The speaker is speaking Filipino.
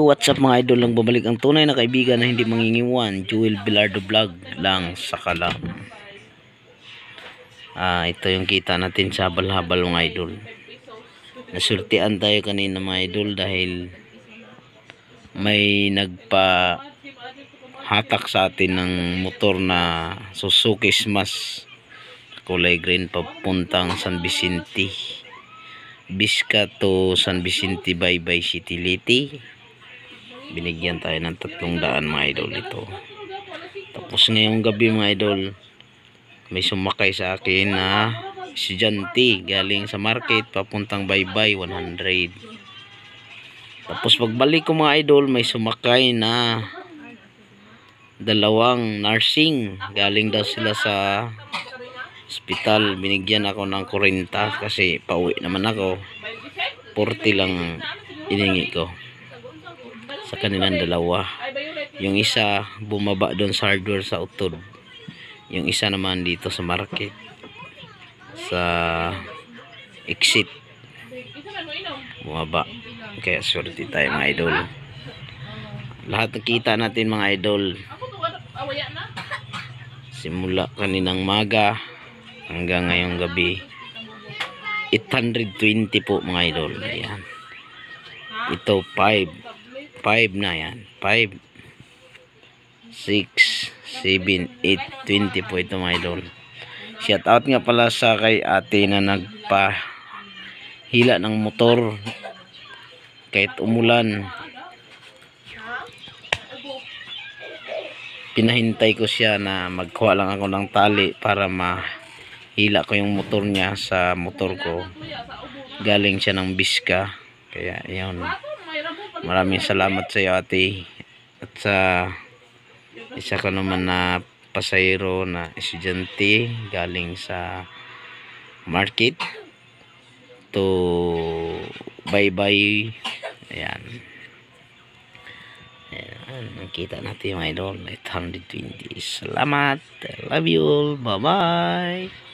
What's up mga idol? Lang babalik ang tunay na kaibigan na hindi mangingiwan. Joel Bilardo Vlog lang sa kalam. Ito yung kita natin sa habal-habal mga idol. Nasultian tayo kanina mga idol dahil may nagpa-hatak sa atin ng motor na Suzuki Smash kulay green papuntang San Vicente. Bisca to San Vicente Baybay City Liti. Binigyan tayo ng 300 mga idol ito. Tapos ngayong gabi mga idol, may sumakay sa akin na estudyante galing sa market papuntang Baybay 100. Tapos pagbalik ko mga idol, may sumakay na dalawang nursing galing daw sila sa hospital. Binigyan ako ng 40 kasi pauwi naman ako. 40 lang iningi ko sa kanilang dalawa. Yung isa bumaba doon sa hardware sa utod, yung isa naman dito sa market sa exit bumaba. Kaya swerte tayo mga idol. Lahat nakita natin mga idol simula kaninang maga hanggang ngayong gabi 820 po mga idol. Ayan, ito 5 na yan, 5 6 7 8 20 po ito mga idol. Shout out nga pala sa kay ate na nagpahila ng motor kahit umulan. Pinahintay ko siya na magkuha lang ako ng tali para mahila ko yung motor niya sa motor ko. Galing siya ng Bisca. Kaya yun, maraming salamat sa iyo ate. At sa isa ka naman na pasahero na estudyante galing sa market to Baybay. Ayan, nakita natin mga idol 820. Salamat, I love you all, bye bye.